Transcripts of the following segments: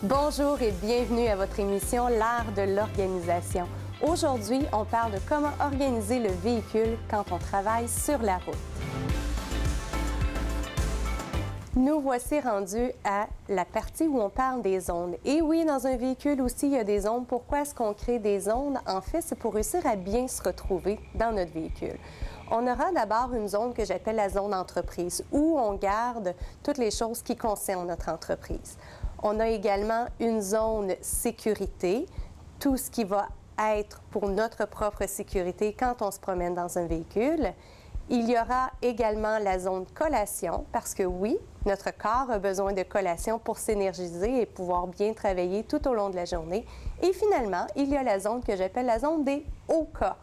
Bonjour et bienvenue à votre émission L'art de l'organisation. Aujourd'hui, on parle de comment organiser le véhicule quand on travaille sur la route. Nous voici rendus à la partie où on parle des zones. Et oui, dans un véhicule aussi, il y a des zones. Pourquoi est-ce qu'on crée des zones? En fait, c'est pour réussir à bien se retrouver dans notre véhicule. On aura d'abord une zone que j'appelle la zone entreprise, où on garde toutes les choses qui concernent notre entreprise. On a également une zone sécurité, tout ce qui va être pour notre propre sécurité quand on se promène dans un véhicule. Il y aura également la zone collation, parce que oui, notre corps a besoin de collation pour s'énergiser et pouvoir bien travailler tout au long de la journée. Et finalement, il y a la zone que j'appelle la zone des hauts cas.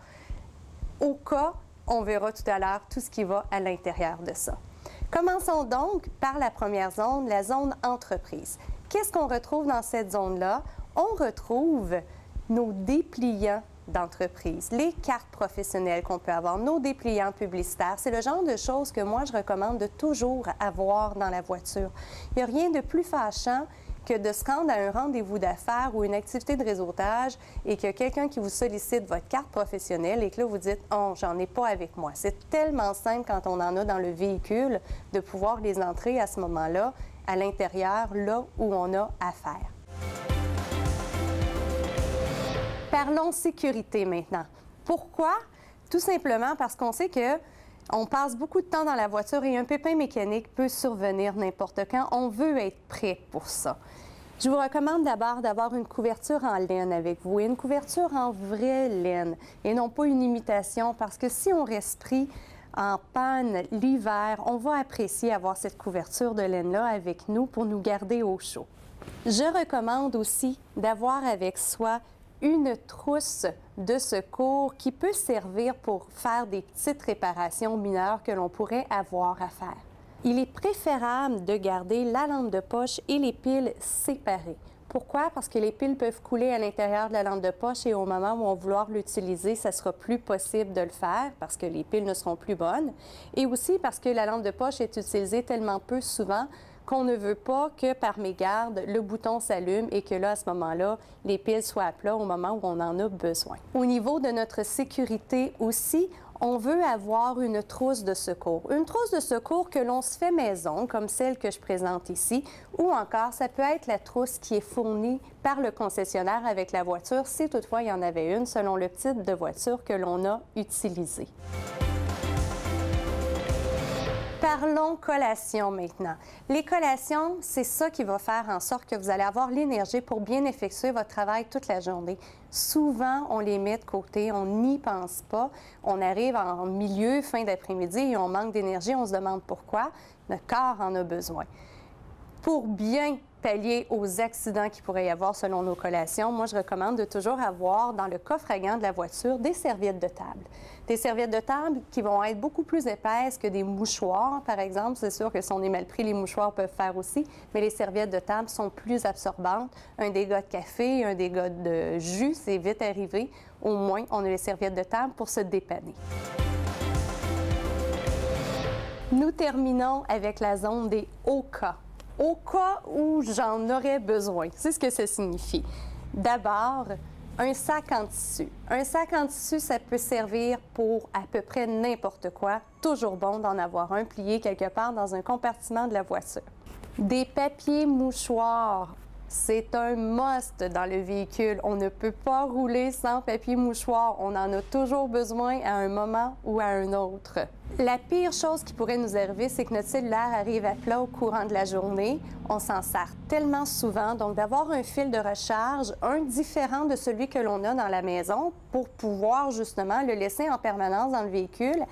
Au cas, on verra tout à l'heure tout ce qui va à l'intérieur de ça. Commençons donc par la première zone, la zone entreprise. Qu'est-ce qu'on retrouve dans cette zone-là? On retrouve nos dépliants d'entreprise, les cartes professionnelles qu'on peut avoir, nos dépliants publicitaires. C'est le genre de choses que moi, je recommande de toujours avoir dans la voiture. Il n'y a rien de plus fâchant que de se rendre à un rendez-vous d'affaires ou une activité de réseautage et qu'il y a quelqu'un qui vous sollicite votre carte professionnelle et que là, vous dites « Oh, j'en ai pas avec moi ». C'est tellement simple quand on en a dans le véhicule de pouvoir les entrer à ce moment-là, à l'intérieur, là où on a affaire. Parlons sécurité maintenant. Pourquoi? Tout simplement parce qu'on sait qu'on passe beaucoup de temps dans la voiture et un pépin mécanique peut survenir n'importe quand. On veut être prêt pour ça. Je vous recommande d'abord d'avoir une couverture en laine avec vous et une couverture en vraie laine et non pas une imitation parce que si on reste pris en panne l'hiver, on va apprécier avoir cette couverture de laine-là avec nous pour nous garder au chaud. Je recommande aussi d'avoir avec soi une trousse de secours qui peut servir pour faire des petites réparations mineures que l'on pourrait avoir à faire. Il est préférable de garder la lampe de poche et les piles séparées. Pourquoi? Parce que les piles peuvent couler à l'intérieur de la lampe de poche et au moment où on va vouloir l'utiliser, ça sera plus possible de le faire parce que les piles ne seront plus bonnes. Et aussi parce que la lampe de poche est utilisée tellement peu souvent qu'on ne veut pas que par mégarde, le bouton s'allume et que là, à ce moment-là, les piles soient à plat au moment où on en a besoin. Au niveau de notre sécurité aussi, on veut avoir une trousse de secours. Une trousse de secours que l'on se fait maison, comme celle que je présente ici, ou encore, ça peut être la trousse qui est fournie par le concessionnaire avec la voiture, si toutefois il y en avait une, selon le type de voiture que l'on a utilisée. Parlons collation maintenant. Les collations, c'est ça qui va faire en sorte que vous allez avoir l'énergie pour bien effectuer votre travail toute la journée. Souvent, on les met de côté, on n'y pense pas. On arrive en milieu, fin d'après-midi et on manque d'énergie. On se demande pourquoi. Notre corps en a besoin. Pour bien pallier aux accidents qu'il pourrait y avoir selon nos collations, moi, je recommande de toujours avoir dans le coffre à gants de la voiture des serviettes de table. Des serviettes de table qui vont être beaucoup plus épaisses que des mouchoirs, par exemple. C'est sûr que si on est mal pris, les mouchoirs peuvent faire aussi, mais les serviettes de table sont plus absorbantes. Un dégât de café, un dégât de jus, c'est vite arrivé. Au moins, on a les serviettes de table pour se dépanner. Nous terminons avec la zone des hauts cas. Au cas où j'en aurais besoin, c'est ce que ça signifie. D'abord, un sac en tissu. Un sac en tissu, ça peut servir pour à peu près n'importe quoi. Toujours bon d'en avoir un plié quelque part dans un compartiment de la voiture. Des papiers mouchoirs. C'est un must dans le véhicule. On ne peut pas rouler sans papier mouchoir. On en a toujours besoin à un moment ou à un autre. La pire chose qui pourrait nous arriver, c'est que notre cellulaire arrive à plat au courant de la journée. On s'en sert tellement souvent. Donc, d'avoir un fil de recharge, un différent de celui que l'on a dans la maison pour pouvoir justement le laisser en permanence dans le véhicule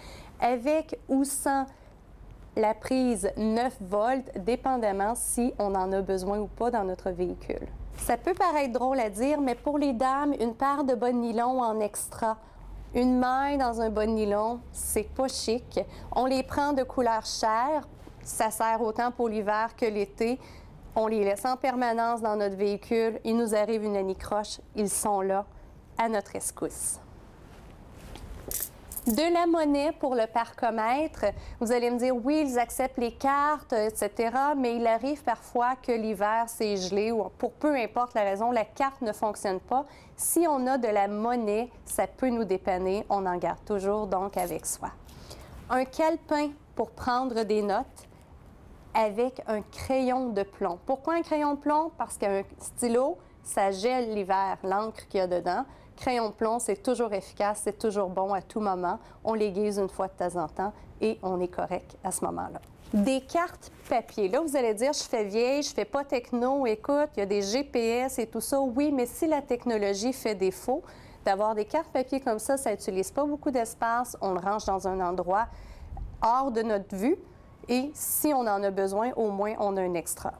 avec ou sans la prise 9 volts, dépendamment si on en a besoin ou pas dans notre véhicule. Ça peut paraître drôle à dire, mais pour les dames, une paire de bas de nylon en extra, une maille dans un bas de nylon, c'est pas chic. On les prend de couleur chair, ça sert autant pour l'hiver que l'été. On les laisse en permanence dans notre véhicule. Il nous arrive une anicroche, ils sont là, à notre escousse. De la monnaie pour le parcomètre, vous allez me dire, oui, ils acceptent les cartes, etc., mais il arrive parfois que l'hiver, c'est gelé ou pour peu importe la raison, la carte ne fonctionne pas. Si on a de la monnaie, ça peut nous dépanner. On en garde toujours donc avec soi. Un calepin pour prendre des notes avec un crayon de plomb. Pourquoi un crayon de plomb? Parce qu'un stylo, ça gèle l'hiver, l'encre qu'il y a dedans. Crayon de plomb, c'est toujours efficace, c'est toujours bon à tout moment. On l'aiguise une fois de temps en temps et on est correct à ce moment-là. Des cartes papier. Là, vous allez dire, je fais vieille, je fais pas techno, écoute, il y a des GPS et tout ça. Oui, mais si la technologie fait défaut, d'avoir des cartes papier comme ça n'utilise pas beaucoup d'espace. On le range dans un endroit hors de notre vue. Et si on en a besoin, au moins, on a un extra.